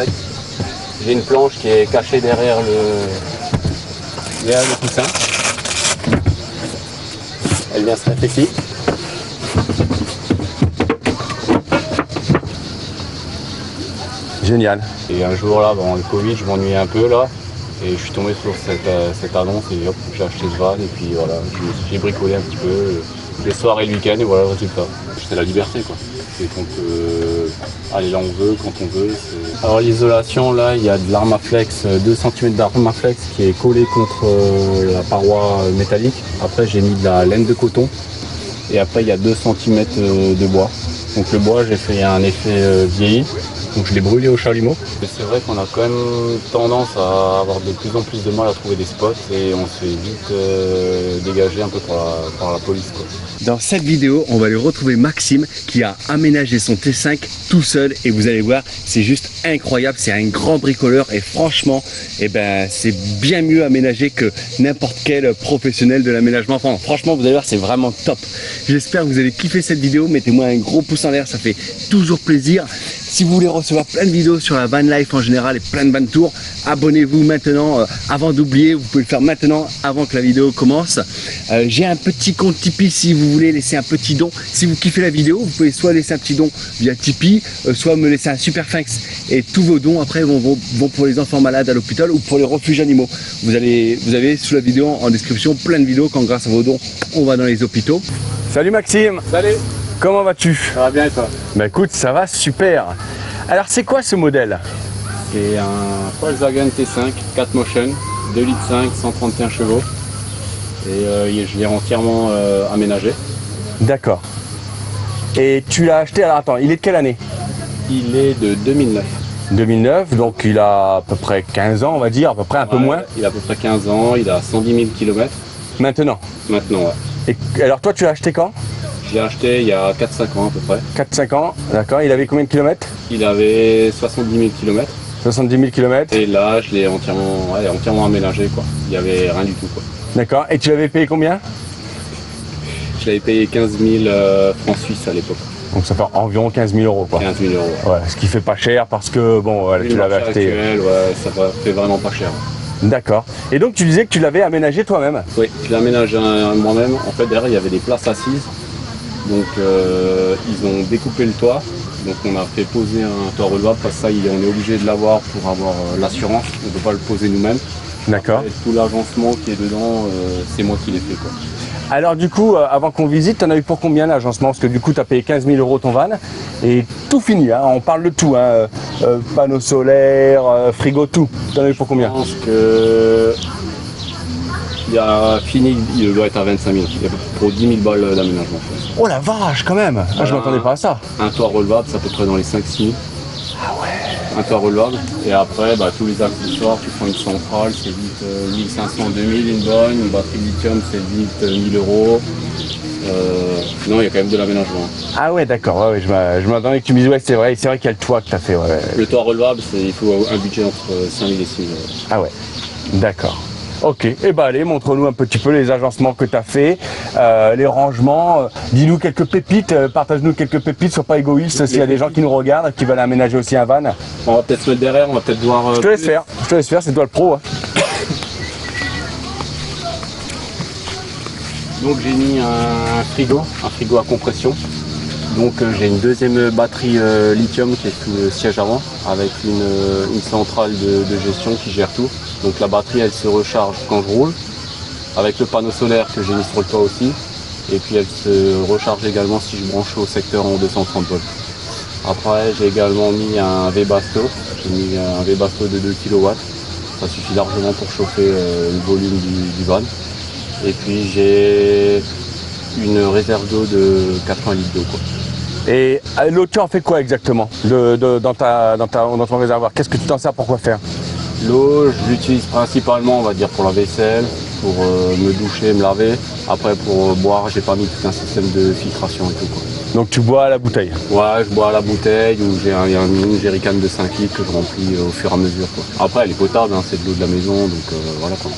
fait. J'ai une planche qui est cachée derrière le coussin. Elle vient se mettre ici. Génial. Et un jour là, avant le Covid, je m'ennuyais un peu là. Et je suis tombé sur cette annonce et hop, j'ai acheté ce van et puis voilà, j'ai bricolé un petit peu les soirs et le week-end et voilà le résultat. C'est la liberté quoi. C'est qu'on peut aller là où on veut, quand on veut. Alors l'isolation là, il y a de l'armaflex, 2 cm d'armaflex qui est collé contre la paroi métallique. Après j'ai mis de la laine de coton et après il y a 2 cm de bois. Donc le bois j'ai fait un effet vieilli. Donc je l'ai brûlé au chalumeau. C'est vrai qu'on a quand même tendance à avoir de plus en plus de mal à trouver des spots et on se fait vite dégager un peu par la police quoi. Dans cette vidéo, on va aller retrouver Maxime qui a aménagé son T5 tout seul et vous allez voir, c'est juste incroyable, c'est un grand bricoleur et franchement, c'est bien mieux aménagé que n'importe quel professionnel de l'aménagement. Enfin, franchement, vous allez voir, c'est vraiment top. J'espère que vous allez kiffer cette vidéo, mettez-moi un gros pouce en l'air, ça fait toujours plaisir. Si vous voulez recevoir plein de vidéos sur la van life en général et plein de van tours, abonnez-vous maintenant avant d'oublier, vous pouvez le faire maintenant avant que la vidéo commence. J'ai un petit compte Tipeee si vous voulez laisser un petit don. Si vous kiffez la vidéo, vous pouvez soit laisser un petit don via Tipeee, soit me laisser un super thanks. Et tous vos dons après vont pour les enfants malades à l'hôpital ou pour les refuges animaux. Vous avez sous la vidéo en description plein de vidéos quand grâce à vos dons on va dans les hôpitaux. Salut Maxime. Salut. Comment vas-tu? Ça va bien et toi? Bah écoute, ça va super. Alors c'est quoi ce modèle? C'est un Volkswagen T5 4 Motion, 2,5 litres, 131 chevaux. Et je l'ai entièrement aménagé. D'accord. Et tu l'as acheté, alors attends, il est de quelle année? Il est de 2009. 2009, donc il a à peu près 15 ans, on va dire, à peu près un peu moins. Il a à peu près 15 ans, il a 110 000 km. Maintenant? Maintenant, ouais. Et alors toi, tu l'as acheté quand? Je l'ai acheté il y a 4-5 ans à peu près. 4-5 ans, d'accord. Il avait combien de kilomètres? Il avait 70 000 km. 70 000 km. Et là, je l'ai entièrement aménagé, quoi. Il n'y avait rien du tout, quoi. D'accord. Et tu l'avais payé combien? Je l'avais payé 15 000 francs suisses à l'époque. Donc ça fait environ 15 000 euros, quoi. 15 000 euros. Ouais. Ouais, ce qui fait pas cher parce que, bon, tu l'avais acheté. Actuel, ouais, ça fait vraiment pas cher. D'accord. Et donc tu disais que tu l'avais aménagé toi-même? Oui, je l'ai aménagé moi-même. En fait, derrière, il y avait des places assises. Donc, ils ont découpé le toit. Donc, on a fait poser un toit relevable parce que ça, on est obligé de l'avoir pour avoir l'assurance. On ne peut pas le poser nous-mêmes. D'accord. Tout l'agencement qui est dedans, c'est moi qui l'ai fait, quoi. Alors du coup, avant qu'on visite, tu en as eu pour combien l'agencement? Parce que du coup, tu as payé 15 000 euros ton van et tout fini, hein, on parle de tout, hein, panneaux solaires, frigo, tout. Tu en as eu pour combien? Je pense que il a fini, il doit être à 25 000, il y a pour 10 000 balles d'aménagement. Oh la vache quand même, voilà. Je m'attendais pas à ça. Un toit relevable, c'est à peu près dans les 5-6 000. Ah ouais. Un toit relevable. Et après, tous les accessoires, tu prends une centrale, c'est vite 1500-2000, une bonne, une batterie lithium, c'est vite 1000 euros. Non, il y a quand même de l'aménagement. Ah ouais, d'accord, ouais, je m'attendais que tu me dises, ouais, c'est vrai qu'il y a le toit que tu as fait. Ouais. Le toit relevable, il faut un budget entre 5 000 et 6 000 euros. Ah ouais, d'accord. Ok, et allez, montre-nous un petit peu les agencements que tu as fait, les rangements, dis-nous quelques pépites, partage-nous quelques pépites, sois pas égoïste s'il y a des gens qui nous regardent, qui veulent aménager aussi un van. On va peut-être se mettre derrière, on va peut-être voir... Je te laisse faire, c'est toi le pro. Hein. Donc j'ai mis un frigo à compression. Donc j'ai une deuxième batterie lithium qui est sous le siège avant, avec une centrale de gestion qui gère tout. Donc la batterie elle se recharge quand je roule, avec le panneau solaire que j'ai mis sur le toit aussi. Et puis elle se recharge également si je branche au secteur en 230 volts. Après j'ai également mis un Webasto, j'ai mis un Webasto de 2 kW. Ça suffit largement pour chauffer le volume du van. Et puis j'ai une réserve d'eau de 80 litres d'eau. Et l'eau, tu en fais quoi exactement dans ton réservoir? Qu'est-ce que tu t'en sers pour quoi faire? L'eau, je l'utilise principalement, on va dire, pour la vaisselle, pour me doucher, me laver. Après, pour boire, j'ai pas mis tout un système de filtration et tout, quoi. Donc tu bois à la bouteille? Ouais, je bois à la bouteille ou j'ai une jerrycan de 5 litres que je remplis au fur et à mesure, quoi. Après, elle est potable, hein, c'est de l'eau de la maison, donc voilà quoi.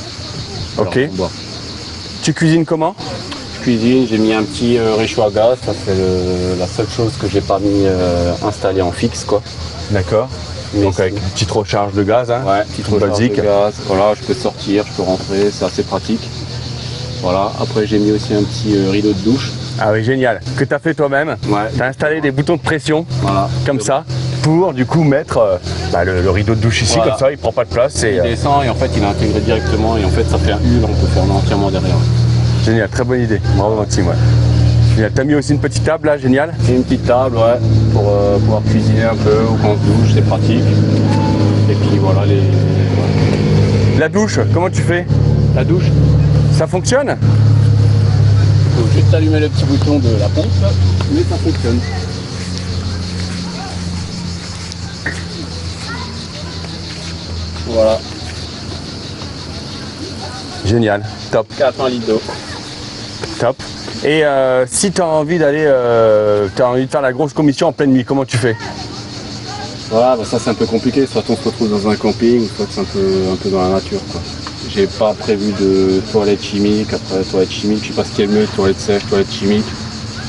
Ok. Alors, tu cuisines comment? Cuisine, j'ai mis un petit réchaud à gaz, ça c'est la seule chose que j'ai pas mis installé en fixe, quoi. D'accord. Donc avec une petite recharge de gaz, hein. Ouais, petite recharge basique. de gaz. Voilà, je peux sortir, je peux rentrer, c'est assez pratique. Voilà, après j'ai mis aussi un petit rideau de douche. Ah oui, génial. Que tu as fait toi-même. Ouais. Tu as installé des boutons de pression, Voilà. comme ça, pour du coup mettre le rideau de douche ici, Voilà. comme ça, il prend pas de place. Il descend et en fait il est intégré directement et en fait ça fait un U, on peut fermer entièrement derrière. Génial, très bonne idée. Bravo Maxime. Ouais. Génial. T'as mis aussi une petite table là, génial. C'est une petite table, ouais, pour pouvoir cuisiner un peu ou quand on se douche, c'est pratique. Et puis voilà La douche, comment tu fais? la douche. Ça fonctionne? Il faut juste allumer le petit bouton de la pompe, mais ça fonctionne. Voilà, Génial, top, 80 litres d'eau. top. Et si tu as envie d'aller, tu as envie de faire la grosse commission en pleine nuit, comment tu fais? Voilà, bah ça c'est un peu compliqué, soit on se retrouve dans un camping, soit c'est un peu dans la nature, quoi. J'ai pas prévu de toilettes chimiques, après toilettes chimiques, je sais pas ce qui est le mieux, toilettes sèches, toilettes chimiques.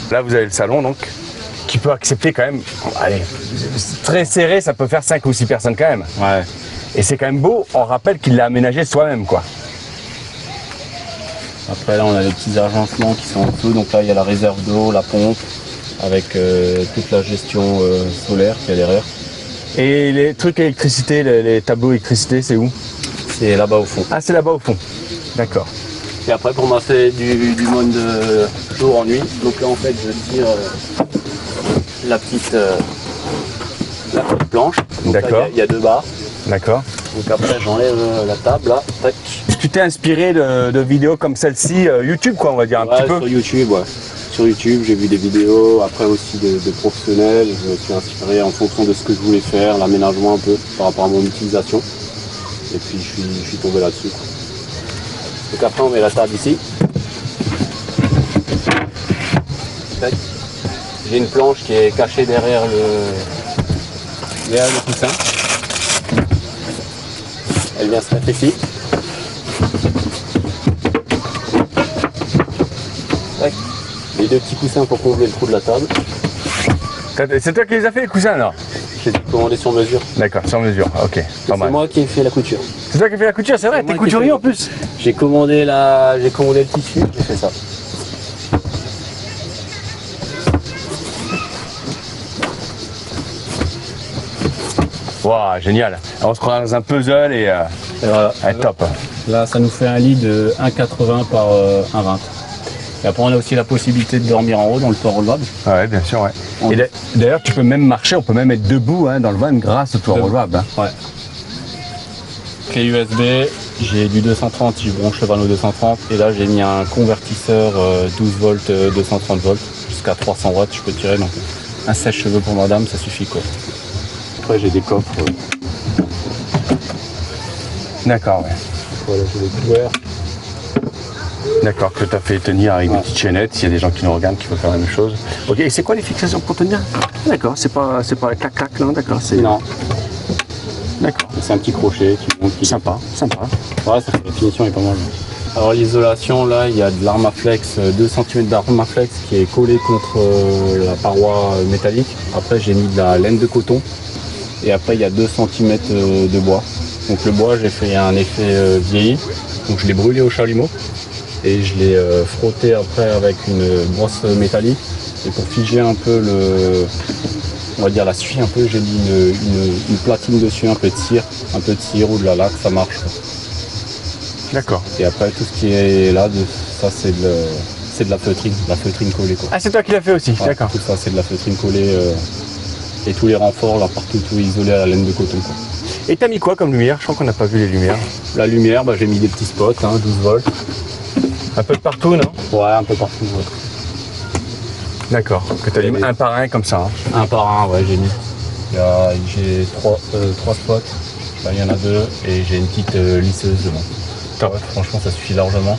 Là vous avez le salon donc, qui peut accepter quand même, allez, très serré, ça peut faire 5 ou 6 personnes quand même. Ouais. Et c'est quand même beau, on rappelle qu'il l'a aménagé soi-même quoi. Après là on a les petits agencements qui sont en dessous, donc là il y a la réserve d'eau, la pompe, avec toute la gestion solaire qui est derrière. Et les trucs électricité, les tableaux électricité, c'est où? C'est là-bas au fond. Ah, c'est là-bas au fond. D'accord. Et après pour moi c'est du mode jour en nuit. Donc là en fait je tire la petite planche. D'accord. Il y a 2 barres. D'accord. Donc après j'enlève la table là. Tac. Tu t'es inspiré de vidéos comme celle-ci, YouTube quoi, on va dire un petit peu. Sur YouTube, ouais. Sur YouTube, j'ai vu des vidéos, après aussi de professionnels. Je me suis inspiré en fonction de ce que je voulais faire, l'aménagement un peu par rapport à mon utilisation. Et puis je suis tombé là-dessus. Donc après on met la table ici. Tac. J'ai une planche qui est cachée derrière le coussin. Elle vient se mettre ici. Tac. Les 2 petits coussins pour combler le trou de la table. C'est toi qui les as fait les coussins alors? J'ai commandé sur mesure. D'accord, sur mesure, ok, pas C'est mal. moi qui ai fait la couture. C'est toi qui as fait la couture, c'est vrai, C'est t'es moi qui couturier ai fait- en plus. J'ai commandé le tissu, j'ai fait ça. Waouh, génial. Alors, on se croit dans un puzzle et Et voilà. top. Là, ça nous fait un lit de 1,80 par 1,20. Et après, on a aussi la possibilité de dormir en haut dans le toit relevable. Ouais, bien sûr, ouais. Et d'ailleurs, tu peux même marcher, on peut même être debout hein, dans le van grâce au toit relevable. Hein. Ouais. Clé USB, j'ai du 230, j'ai branché le vanneau 230. Et là, j'ai mis un convertisseur 12 volts, 230 volts, jusqu'à 300 watts, je peux tirer. Donc, un sèche-cheveux pour madame, ça suffit quoi. Après, j'ai des coffres. D'accord, ouais. Voilà, j'ai des couverts. D'accord, que tu as fait tenir avec des petites chaînettes, s'il y a des gens qui nous regardent qui veulent faire la même chose. Ok, et c'est quoi les fixations pour tenir? D'accord, c'est pas clac-clac, non, d'accord, c'est... Non, D'accord, c'est un petit crochet qui monte. sympa, sympa. Ouais, ça fait la finition est pas mal. Alors l'isolation, là, il y a de l'Armaflex, 2 cm d'Armaflex qui est collé contre la paroi métallique. Après, j'ai mis de la laine de coton. Et après, il y a 2 cm de bois. Donc le bois, j'ai fait un effet vieilli. Donc je l'ai brûlé au chalumeau. Et je l'ai frotté après avec une brosse métallique. Et pour figer un peu on va dire la suie un peu, j'ai mis une platine dessus, un peu de cire ou de la laque, ça marche. D'accord. Et après tout ce qui est là, ça c'est de la feutrine collée quoi. Ah, c'est toi qui l'as fait aussi, Ouais, d'accord. tout ça c'est de la feutrine collée et tous les renforts là partout tout isolé à la laine de coton quoi. Et t'as mis quoi comme lumière? Je crois qu'on n'a pas vu les lumières. La lumière, j'ai mis des petits spots, 12 volts. Un peu de partout, non? Ouais, un peu partout. Ouais. D'accord, que t'as mis un par un comme ça. Hein. Un par un, ouais, j'ai mis. J'ai 3 spots, là, il y en a 2 et j'ai une petite lisseuse devant. Top. Ouais, franchement, ça suffit largement.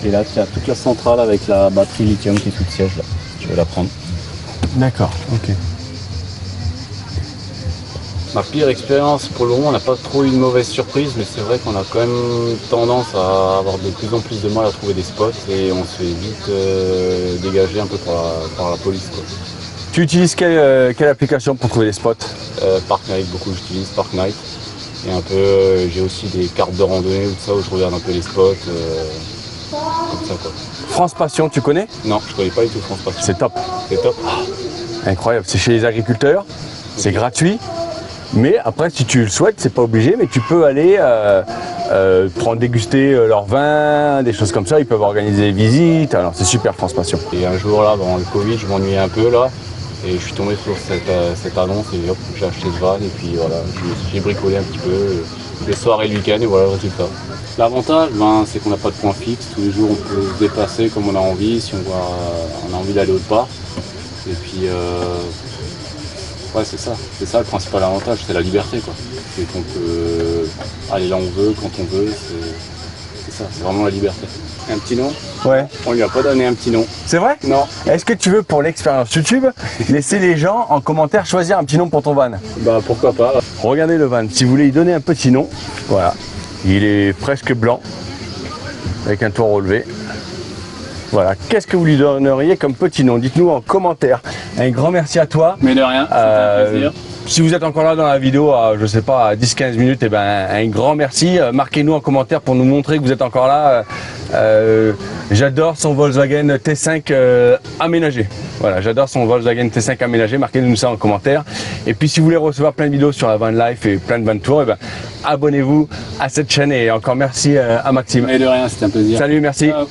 Et là, tu as toute la centrale avec la batterie lithium qui est sous le siège là. Tu veux la prendre. D'accord, ok. Ma pire expérience, pour le moment, on n'a pas trop eu de mauvaise surprise, mais c'est vrai qu'on a quand même tendance à avoir de plus en plus de mal à trouver des spots et on se fait vite dégager un peu par la police. Quoi. Tu utilises quelle application pour trouver les spots? Parknight, beaucoup j'utilise Parknight. Et un peu, j'ai aussi des cartes de randonnée ou tout ça où je regarde un peu les spots. Comme ça quoi. France Passion, tu connais? Non, je connais pas du tout France Passion. C'est top. C'est top. Incroyable, c'est chez les agriculteurs, c'est gratuit. Mais après, si tu le souhaites, c'est pas obligé, mais tu peux aller prendre déguster leur vin, des choses comme ça. Ils peuvent organiser des visites. Alors c'est super France Passion. Et un jour là, pendant le Covid, je m'ennuyais un peu là. Et je suis tombé sur cette annonce et hop, j'ai acheté ce van et puis voilà, j'ai bricolé un petit peu les soirs et le week-end et voilà le résultat. L'avantage, c'est qu'on n'a pas de point fixe, tous les jours on peut se déplacer comme on a envie, si on a envie d'aller autre part. Et puis ouais c'est ça le principal avantage, c'est la liberté quoi. C'est qu'on peut aller là où on veut, quand on veut, c'est ça, c'est vraiment la liberté. Un petit nom? Ouais. On lui a pas donné un petit nom. C'est vrai? Non. Est-ce que tu veux, pour l'expérience YouTube, laisser les gens en commentaire choisir un petit nom pour ton van? Bah pourquoi pas. Regardez le van, si vous voulez lui donner un petit nom, voilà. Il est presque blanc, avec un toit relevé. Voilà, qu'est-ce que vous lui donneriez comme petit nom? Dites-nous en commentaire. Un grand merci à toi. Mais de rien, c'était un plaisir. Si vous êtes encore là dans la vidéo, à, je sais pas, à 10-15 minutes, et ben, un grand merci. Marquez-nous en commentaire pour nous montrer que vous êtes encore là. J'adore son Volkswagen T5 aménagé. Voilà, j'adore son Volkswagen T5 aménagé. Marquez-nous ça en commentaire. Et puis si vous voulez recevoir plein de vidéos sur la van life et plein de van tours, et ben, abonnez-vous à cette chaîne. Et encore merci à Maxime. Mais de rien, c'était un plaisir. Salut, merci. Ciao.